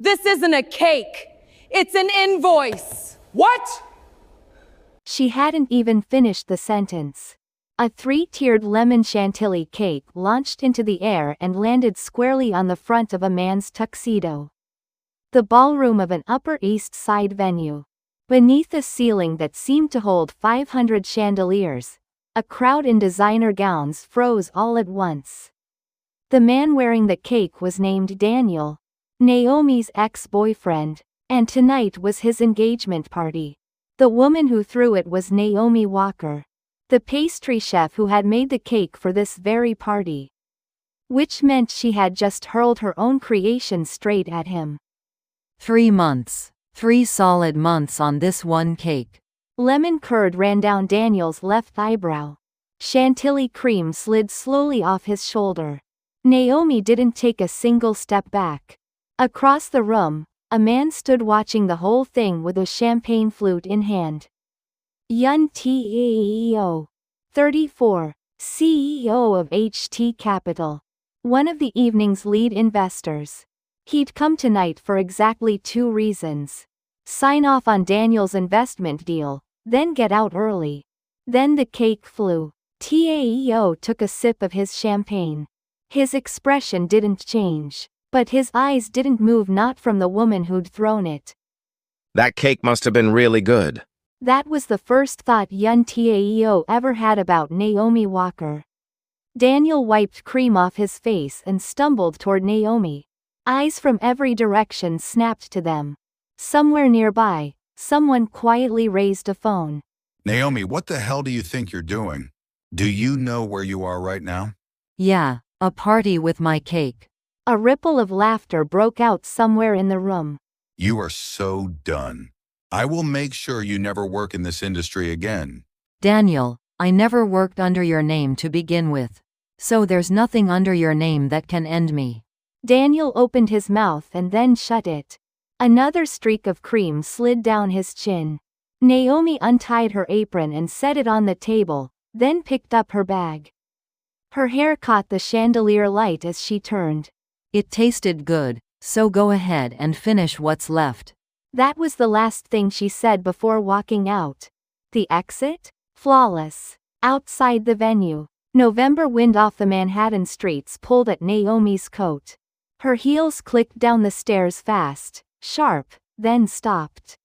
This isn't a cake. It's an invoice. What? She hadn't even finished the sentence. A three-tiered lemon chantilly cake launched into the air and landed squarely on the front of a man's tuxedo. The ballroom of an Upper East Side venue. Beneath a ceiling that seemed to hold 500 chandeliers, a crowd in designer gowns froze all at once. The man wearing the cake was named Daniel, Naomi's ex-boyfriend, and tonight was his engagement party. The woman who threw it was Naomi Walker, the pastry chef who had made the cake for this very party. Which meant she had just hurled her own creation straight at him. 3 months. 3 solid months on this one cake. Lemon curd ran down Daniel's left eyebrow. Chantilly cream slid slowly off his shoulder. Naomi didn't take a single step back. Across the room, a man stood watching the whole thing with a champagne flute in hand. Yun Tao, 34, CEO of HT Capital. One of the evening's lead investors. He'd come tonight for exactly 2 reasons. Sign off on Daniel's investment deal, then get out early. Then the cake flew. Tao took a sip of his champagne. His expression didn't change, but his eyes didn't move, not from the woman who'd thrown it. That cake must have been really good. That was the first thought Yun Tao ever had about Naomi Walker. Daniel wiped cream off his face and stumbled toward Naomi. Eyes from every direction snapped to them. Somewhere nearby, someone quietly raised a phone. Naomi, what the hell do you think you're doing? Do you know where you are right now? Yeah, a party with my cake. A ripple of laughter broke out somewhere in the room. You are so done. I will make sure you never work in this industry again. Daniel, I never worked under your name to begin with. So there's nothing under your name that can end me. Daniel opened his mouth and then shut it. Another streak of cream slid down his chin. Naomi untied her apron and set it on the table, then picked up her bag. Her hair caught the chandelier light as she turned. It tasted good, so go ahead and finish what's left. That was the last thing she said before walking out. The exit? Flawless. Outside the venue, November wind off the Manhattan streets pulled at Naomi's coat. Her heels clicked down the stairs fast, sharp, then stopped.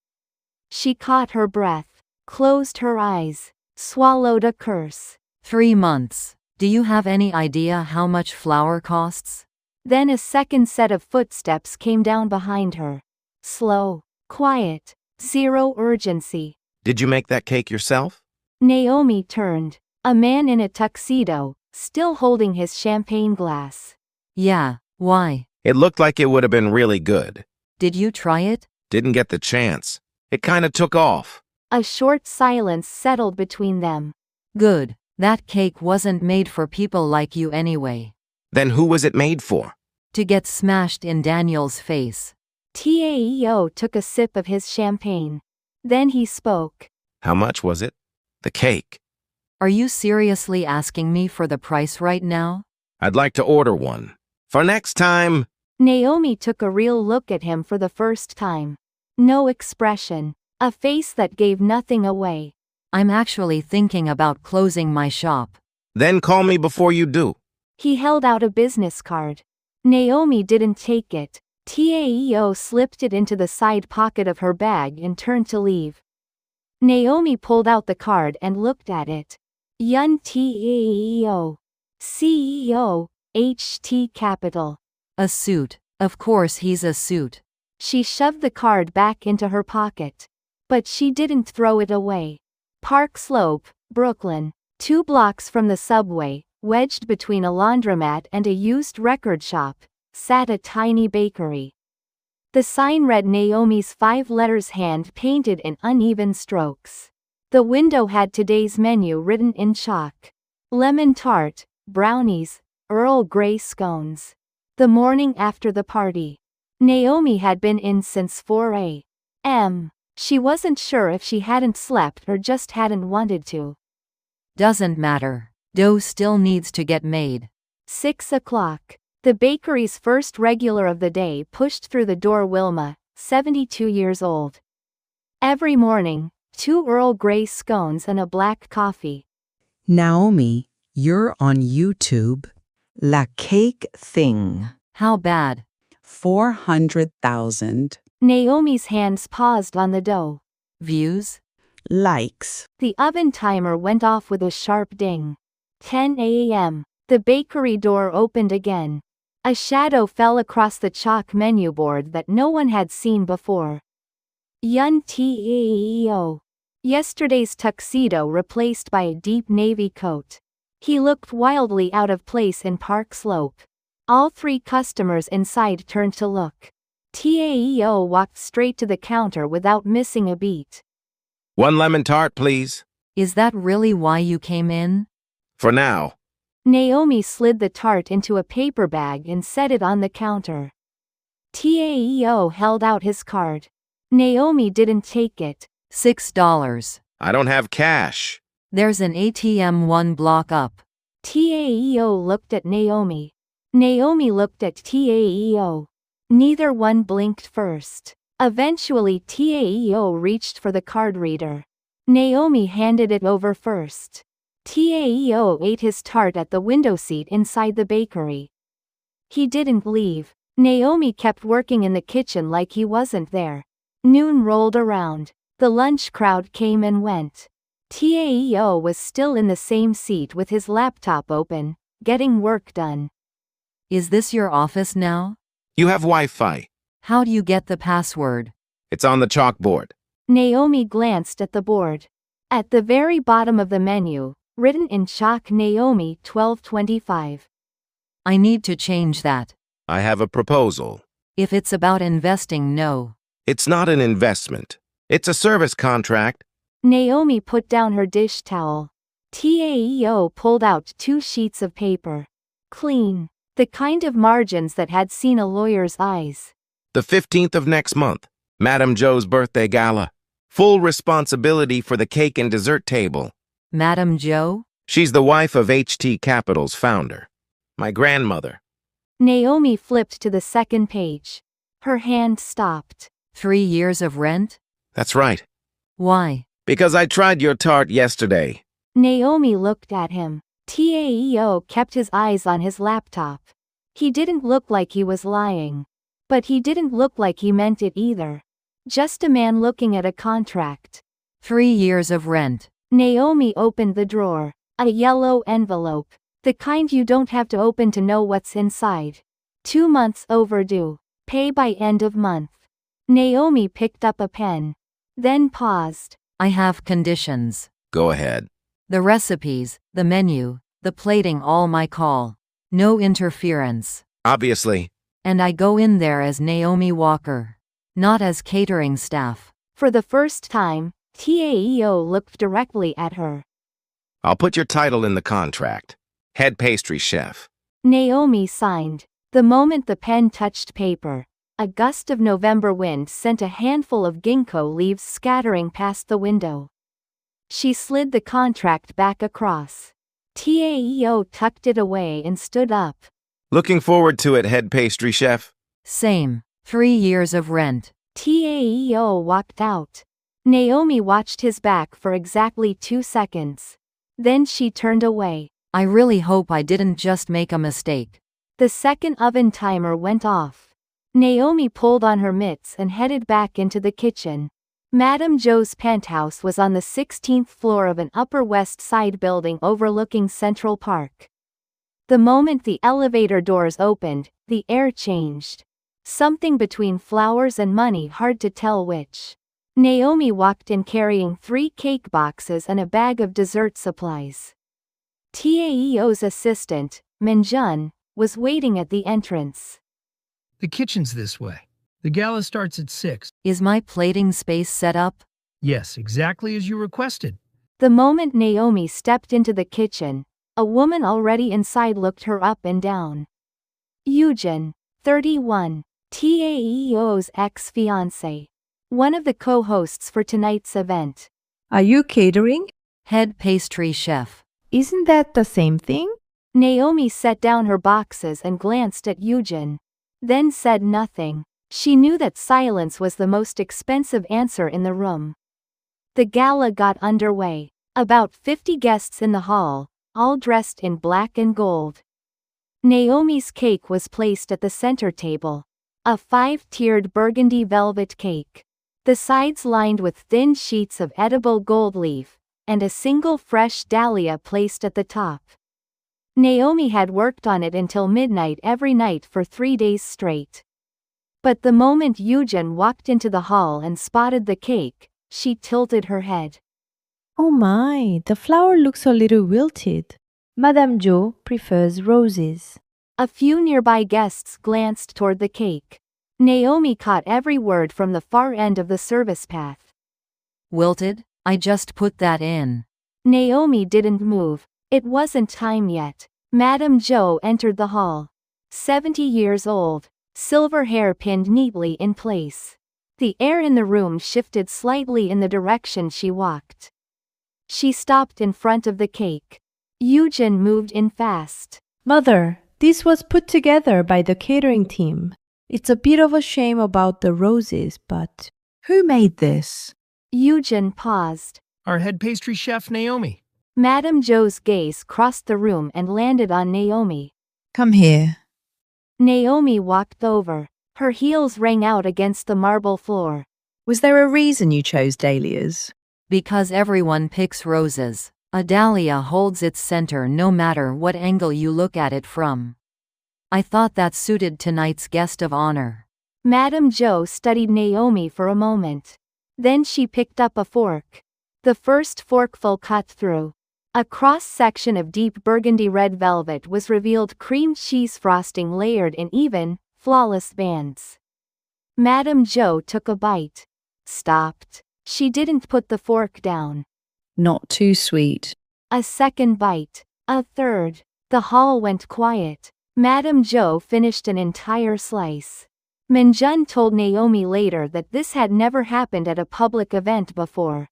She caught her breath, closed her eyes, swallowed a curse. 3 months. Do you have any idea how much flour costs? Then a second set of footsteps came down behind her. Slow, quiet, zero urgency. Did you make that cake yourself? Naomi turned. A man in a tuxedo, still holding his champagne glass. Yeah, why? It looked like it would have been really good. Did you try it? Didn't get the chance. It kinda took off. A short silence settled between them. Good. That cake wasn't made for people like you anyway. Then who was it made for? To get smashed in Daniel's face. Tao took a sip of his champagne. Then he spoke. How much was it? The cake. Are you seriously asking me for the price right now? I'd like to order one. For next time. Naomi took a real look at him for the first time. No expression. A face that gave nothing away. I'm actually thinking about closing my shop. Then call me before you do. He held out a business card. Naomi didn't take it. Tao slipped it into the side pocket of her bag and turned to leave. Naomi pulled out the card and looked at it. Yun Tao, CEO, HT Capital. A suit. Of course he's a suit. She shoved the card back into her pocket. But she didn't throw it away. Park Slope, Brooklyn, 2 blocks from the subway, wedged between a laundromat and a used record shop, sat a tiny bakery. The sign read Naomi's 5 letters hand-painted in uneven strokes. The window had today's menu written in chalk. Lemon tart, brownies, Earl Grey scones. The morning after the party. Naomi had been in since 4 a.m. She wasn't sure if she hadn't slept or just hadn't wanted to. Doesn't matter. Dough still needs to get made. 6 o'clock. The bakery's first regular of the day pushed through the door. Wilma, 72 years old. Every morning, 2 Earl Grey scones and a black coffee. Naomi, you're on YouTube. La Cake Thing. How bad? 400,000 Naomi's hands paused on the dough. Views? likes. The oven timer went off with a sharp ding. 10 a.m. The bakery door opened again. A shadow fell across the chalk menu board that no one had seen before. Yun Taeo. Yesterday's tuxedo replaced by a deep navy coat. He looked wildly out of place in Park Slope. All 3 customers inside turned to look. Taeo walked straight to the counter without missing a beat. 1 lemon tart, please. Is that really why you came in? For now. Naomi slid the tart into a paper bag and set it on the counter. Taeo held out his card. Naomi didn't take it. $6. I don't have cash. There's an ATM 1 block up. Taeo looked at Naomi. Naomi looked at Taeo. Neither one blinked first. Eventually Taeo reached for the card reader. Naomi handed it over first. Taeo ate his tart at the window seat inside the bakery. He didn't leave. Naomi kept working in the kitchen like he wasn't there. Noon rolled around. The lunch crowd came and went. Taeo was still in the same seat with his laptop open, getting work done. Is this your office now? You have Wi-Fi. How do you get the password? It's on the chalkboard. Naomi glanced at the board. At the very bottom of the menu, written in chalk, Naomi 1225. I need to change that. I have a proposal. If it's about investing, no. It's not an investment. It's a service contract. Naomi put down her dish towel. Taeo pulled out 2 sheets of paper. Clean. The kind of margins that had seen a lawyer's eyes. The 15th of next month. Madam Joe's birthday gala. Full responsibility for the cake and dessert table. Madam Joe? She's the wife of HT Capital's founder. My grandmother. Naomi flipped to the second page. Her hand stopped. 3 years of rent? That's right. Why? Because I tried your tart yesterday. Naomi looked at him. Taeo kept his eyes on his laptop. He didn't look like he was lying. But he didn't look like he meant it either. Just a man looking at a contract. 3 years of rent. Naomi opened the drawer. A yellow envelope. The kind you don't have to open to know what's inside. 2 months overdue. Pay by end of month. Naomi picked up a pen. Then paused. I have conditions. Go ahead. The recipes, the menu, the plating, all my call. No interference. Obviously. And I go in there as Naomi Walker. Not as catering staff. For the first time, Taeo looked directly at her. I'll put your title in the contract. Head pastry chef. Naomi signed. The moment the pen touched paper, a gust of November wind sent a handful of ginkgo leaves scattering past the window. She slid the contract back across. Taeo tucked it away and stood up. Looking forward to it, head pastry chef. Same. 3 years of rent. Taeo walked out. Naomi watched his back for exactly 2 seconds. Then she turned away. I really hope I didn't just make a mistake. The second oven timer went off. Naomi pulled on her mitts and headed back into the kitchen. Madam Joe's penthouse was on the 16th floor of an Upper West Side building overlooking Central Park. The moment the elevator doors opened, the air changed. Something between flowers and money, hard to tell which. Naomi walked in carrying 3 cake boxes and a bag of dessert supplies. Taeo's assistant, Minjun, was waiting at the entrance. The kitchen's this way. The gala starts at 6. Is my plating space set up? Yes, exactly as you requested. The moment Naomi stepped into the kitchen, a woman already inside looked her up and down. Eugen, 31, Taeo's ex-fiancé. One of the co-hosts for tonight's event. Are you catering? Head pastry chef. Isn't that the same thing? Naomi set down her boxes and glanced at Eugen. Then said nothing. She knew that silence was the most expensive answer in the room. The gala got underway. About 50 guests in the hall, all dressed in black and gold. Naomi's cake was placed at the center table. A 5-tiered burgundy velvet cake. The sides lined with thin sheets of edible gold leaf, and a single fresh dahlia placed at the top. Naomi had worked on it until midnight every night for 3 days straight. But the moment Eugen walked into the hall and spotted the cake, she tilted her head. Oh my, the flower looks a little wilted. Madame Jo prefers roses. A few nearby guests glanced toward the cake. Naomi caught every word from the far end of the service path. Wilted? I just put that in. Naomi didn't move. It wasn't time yet. Madame Jo entered the hall. 70 years old, silver hair pinned neatly in place. The air in the room shifted slightly in the direction she walked. She stopped in front of the cake. Eugen moved in fast. Mother, this was put together by the catering team. It's a bit of a shame about the roses, but... Who made this? Eugen paused. Our head pastry chef, Naomi. Madame Jo's gaze crossed the room and landed on Naomi. Come here. Naomi walked over. Her heels rang out against the marble floor. Was there a reason you chose dahlias? Because everyone picks roses. A dahlia holds its center no matter what angle you look at it from. I thought that suited tonight's guest of honor. Madame Jo studied Naomi for a moment. Then she picked up a fork. The first forkful cut through. A cross-section of deep burgundy red velvet was revealed, cream cheese frosting layered in even, flawless bands. Madame Jo took a bite. Stopped. She didn't put the fork down. Not too sweet. A second bite. A third. The hall went quiet. Madame Jo finished an entire slice. Minjun told Naomi later that this had never happened at a public event before.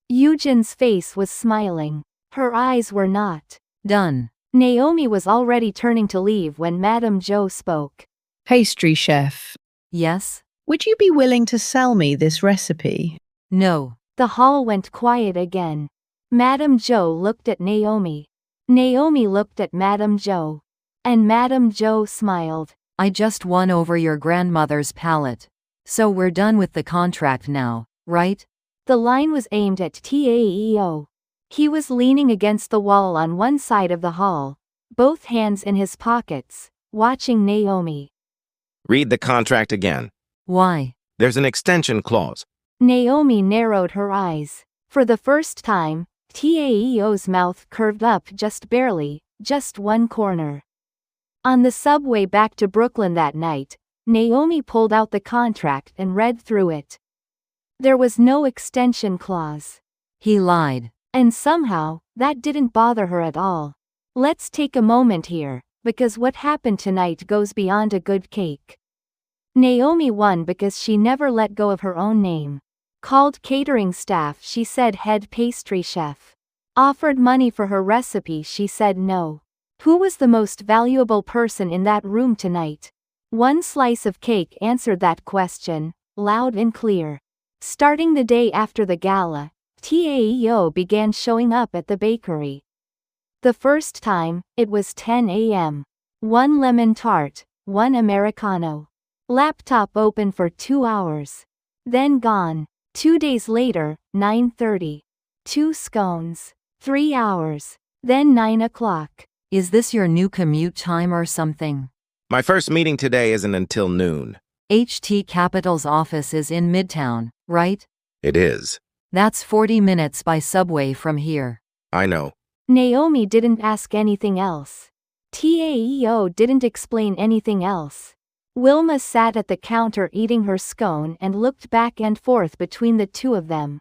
Eugen's face was smiling. Her eyes were not. Done. Naomi was already turning to leave when Madame Jo spoke. Pastry chef, Yes? would you be willing to sell me this recipe? No. The hall went quiet again. Madame Jo looked at Naomi. Naomi looked at Madame Jo. And Madame Jo smiled. I just won over your grandmother's palate. So we're done with the contract now, right? The line was aimed at Taeo. He was leaning against the wall on one side of the hall, both hands in his pockets, watching Naomi. Read the contract again. Why? There's an extension clause. Naomi narrowed her eyes. For the first time, Taeo's mouth curved up just barely, just one corner. On the subway back to Brooklyn that night, Naomi pulled out the contract and read through it. There was no extension clause. He lied. And somehow, that didn't bother her at all. Let's take a moment here, because what happened tonight goes beyond a good cake. Naomi won because she never let go of her own name. Called catering staff, she said head pastry chef. Offered money for her recipe, she said no. Who was the most valuable person in that room tonight? One slice of cake answered that question, loud and clear. Starting the day after the gala, Taeo began showing up at the bakery. The first time, it was 10 a.m. 1 lemon tart, 1 Americano. Laptop open for 2 hours. Then gone. 2 days later, 9:30. 2 scones. 3 hours. Then 9 o'clock. Is this your new commute time or something? My first meeting today isn't until noon. HT Capital's office is in Midtown, right? It is. That's 40 minutes by subway from here. I know. Naomi didn't ask anything else. Taeo didn't explain anything else. Wilma sat at the counter eating her scone and looked back and forth between the two of them.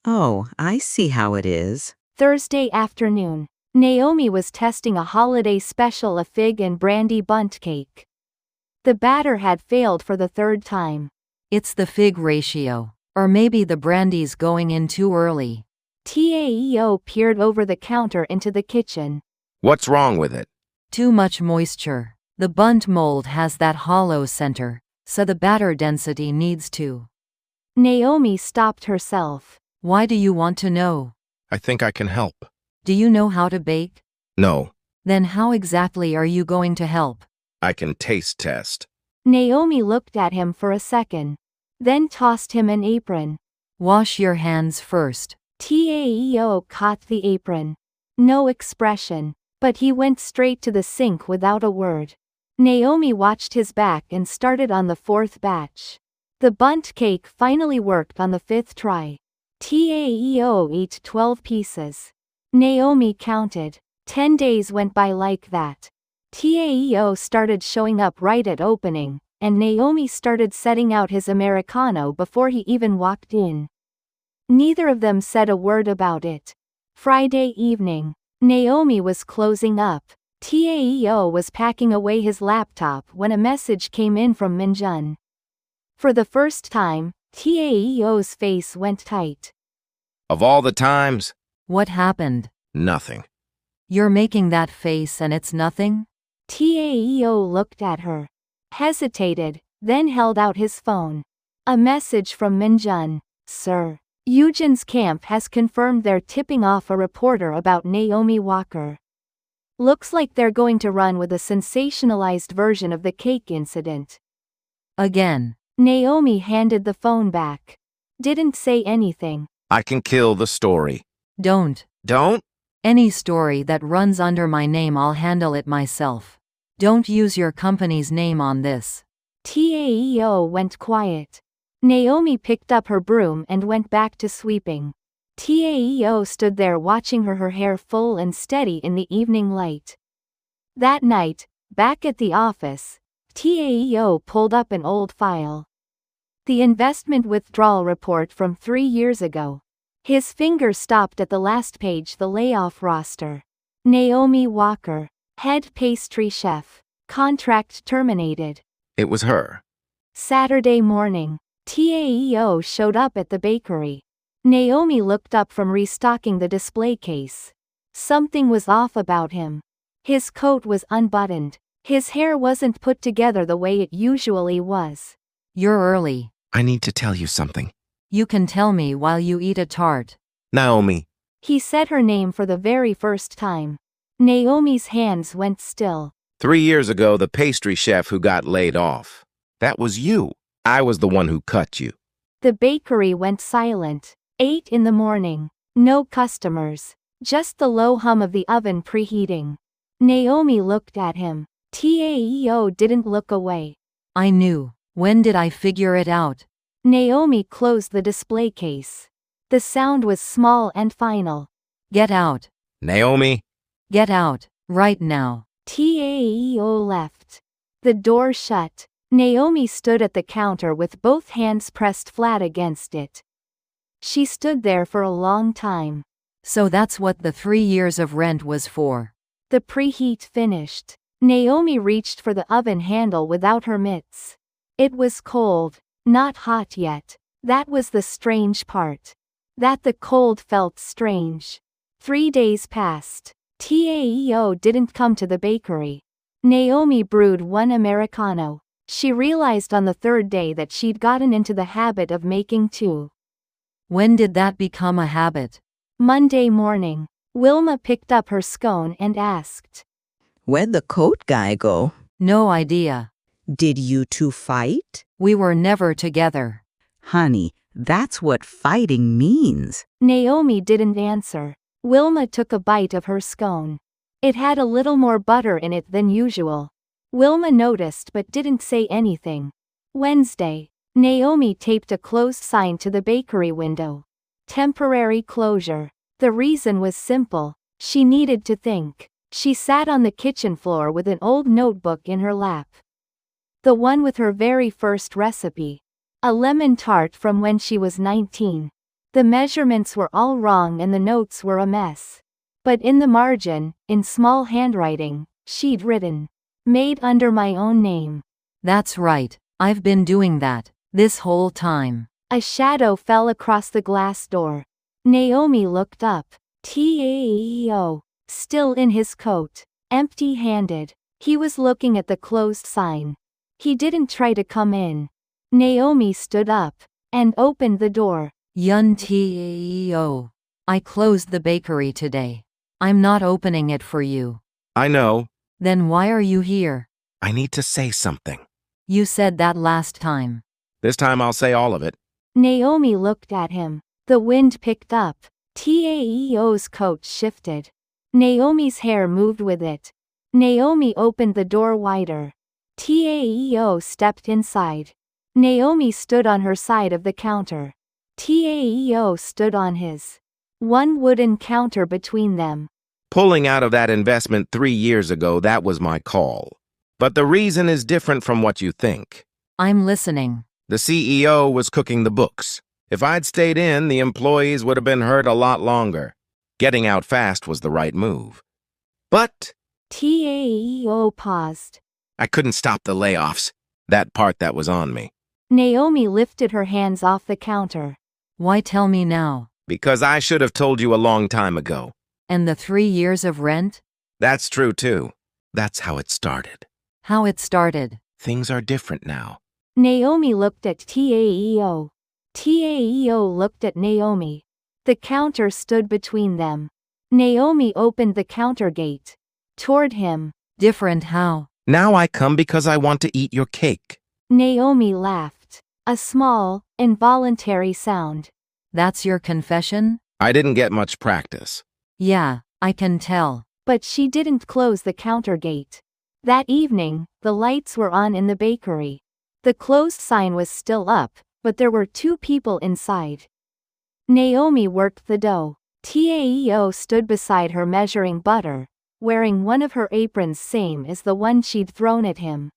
Oh, I see how it is. Thursday afternoon. Naomi was testing a holiday special, a fig and brandy bundt cake. The batter had failed for the third time. It's the fig ratio. Or maybe the brandy's going in too early. Taeo peered over the counter into the kitchen. What's wrong with it? Too much moisture. The bundt mold has that hollow center, so the batter density needs to. Naomi stopped herself. Why do you want to know? I think I can help. Do you know how to bake? No, Then how exactly are you going to help? I can taste test. Naomi looked at him for a second, then tossed him an apron. Wash your hands first. Tao caught the apron. No expression, but he went straight to the sink without a word. Naomi watched his back and started on the fourth batch. The bundt cake finally worked on the fifth try. Tao ate 12 pieces. Naomi counted. 10 days went by like that. Tao started showing up right at opening, and Naomi started setting out his Americano before he even walked in. Neither of them said a word about it. Friday evening. Naomi was closing up. Tao was packing away his laptop when a message came in from Minjun. For the first time, Tao's face went tight. Of all the times, What happened? nothing. You're making that face and it's nothing? Tao looked at her, hesitated, then held out his phone. A message from Minjun. Sir, Eugen's camp has confirmed they're tipping off a reporter about Naomi Walker. Looks like they're going to run with a sensationalized version of the cake incident. Again. Naomi handed the phone back. Didn't say anything. I can kill the story. Don't. Don't? Any story that runs under my name, I'll handle it myself. Don't use your company's name on this. Tao went quiet. Naomi picked up her broom and went back to sweeping. Tao stood there watching her hair full and steady in the evening light. That night, back at the office, Tao pulled up an old file. The investment withdrawal report from 3 years ago. His finger stopped at the last page, the layoff roster. Naomi Walker, head pastry chef. Contract terminated. It was her. Saturday morning. Tao showed up at the bakery. Naomi looked up from restocking the display case. Something was off about him. His coat was unbuttoned. His hair wasn't put together the way it usually was. You're early. I need to tell you something. You can tell me while you eat a tart. Naomi. He said her name for the very first time. Naomi's hands went still. 3 years ago, the pastry chef who got laid off. That was you. I was the one who cut you. The bakery went silent. 8 in the morning. No customers. Just the low hum of the oven preheating. Naomi looked at him. Tao didn't look away. I knew. When did I figure it out? Naomi closed the display case. The sound was small and final. Get out. Naomi. Get out. Right now. Tao left. The door shut. Naomi stood at the counter with both hands pressed flat against it. She stood there for a long time. So that's what the 3 years of rent was for. The preheat finished. Naomi reached for the oven handle without her mitts. It was cold, not hot yet. That was the strange part. That the cold felt strange. 3 days passed. Tao didn't come to the bakery. Naomi brewed 1 Americano. She realized on the 3rd day that she'd gotten into the habit of making 2. When did that become a habit? Monday morning. Wilma picked up her scone and asked. Where'd the coat guy go? No idea. Did you two fight? We were never together. Honey, that's what fighting means. Naomi didn't answer. Wilma took a bite of her scone. It had a little more butter in it than usual. Wilma noticed but didn't say anything. Wednesday. Naomi taped a closed sign to the bakery window. Temporary closure. The reason was simple. She needed to think. She sat on the kitchen floor with an old notebook in her lap. The one with her very first recipe. A lemon tart from when she was 19. The measurements were all wrong and the notes were a mess. But in the margin, in small handwriting, she'd written, "Made under my own name." That's right. I've been doing that this whole time. A shadow fell across the glass door. Naomi looked up. Tao. still in his coat, empty-handed. He was looking at the closed sign. He didn't try to come in. Naomi stood up and opened the door. Yun Teo. I closed the bakery today. I'm not opening it for you. I know. Then why are you here? I need to say something. You said that last time. This time I'll say all of it. Naomi looked at him. The wind picked up. Taeo's coat shifted. Naomi's hair moved with it. Naomi opened the door wider. Taeo stepped inside. Naomi stood on her side of the counter. Taeo stood on his. One wooden counter between them. Pulling out of that investment 3 years ago, that was my call. But the reason is different from what you think. I'm listening. The CEO was cooking the books. If I'd stayed in, the employees would have been hurt a lot longer. Getting out fast was the right move. But Taeo paused. I couldn't stop the layoffs. That part that was on me. Naomi lifted her hands off the counter. Why tell me now? Because I should have told you a long time ago. And the 3 years of rent? That's true too. That's how it started. How it started. Things are different now. Naomi looked at Taeo. Taeo looked at Naomi. The counter stood between them. Naomi opened the counter gate. Toward him. Different how? Now I come because I want to eat your cake. Naomi laughed. A small, involuntary sound. That's your confession? I didn't get much practice. Yeah, I can tell. But she didn't close the counter gate. That evening, the lights were on in the bakery. The closed sign was still up, but there were 2 people inside. Naomi worked the dough. Taeo stood beside her measuring butter, wearing one of her aprons same as the one she'd thrown at him.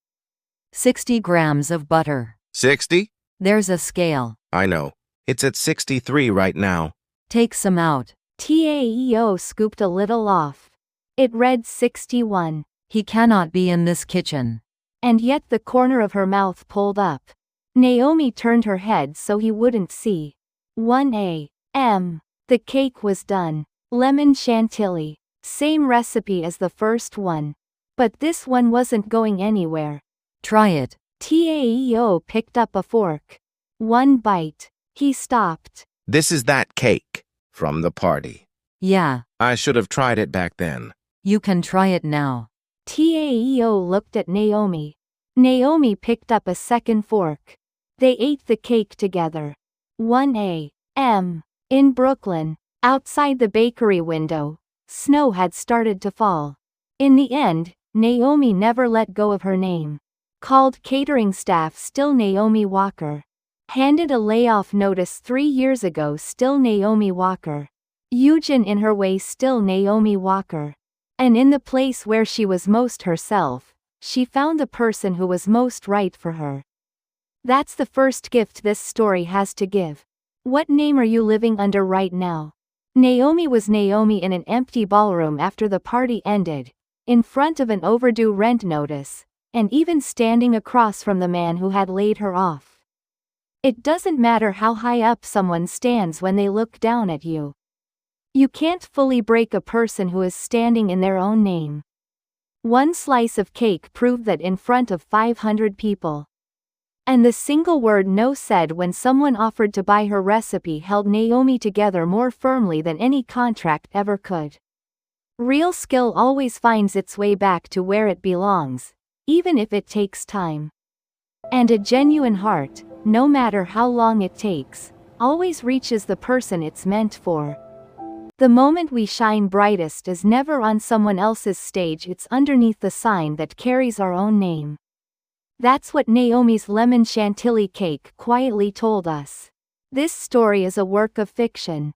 60 grams of butter. 60? There's a scale. I know. It's at 63 right now. Take some out. Taeo scooped a little off. It read 61. He cannot be in this kitchen. And yet the corner of her mouth pulled up. Naomi turned her head so he wouldn't see. 1 a.m. The cake was done. Lemon chantilly. Same recipe as the first one. But this one wasn't going anywhere. Try it. Taeo picked up a fork. 1 bite. He stopped. This is that cake from the party. Yeah. I should have tried it back then. You can try it now. Taeo looked at Naomi. Naomi picked up a second fork. They ate the cake together. 1 a.m. In Brooklyn. Outside the bakery window, snow had started to fall. In the end, Naomi never let go of her name. Called catering staff still Naomi Walker. Handed a layoff notice 3 years ago still Naomi Walker. Eugen in her way still Naomi Walker. And in the place where she was most herself, she found the person who was most right for her. That's the first gift this story has to give. What name are you living under right now? Naomi was Naomi in an empty ballroom after the party ended, in front of an overdue rent notice, and even standing across from the man who had laid her off. It doesn't matter how high up someone stands when they look down at you. You can't fully break a person who is standing in their own name. 1 slice of cake proved that in front of 500 people. And the single word no said when someone offered to buy her recipe held Naomi together more firmly than any contract ever could. Real skill always finds its way back to where it belongs, even if it takes time. And a genuine heart, no matter how long it takes, always reaches the person it's meant for. The moment we shine brightest is never on someone else's stage, it's underneath the sign that carries our own name. That's what Naomi's lemon chantilly cake quietly told us. This story is a work of fiction.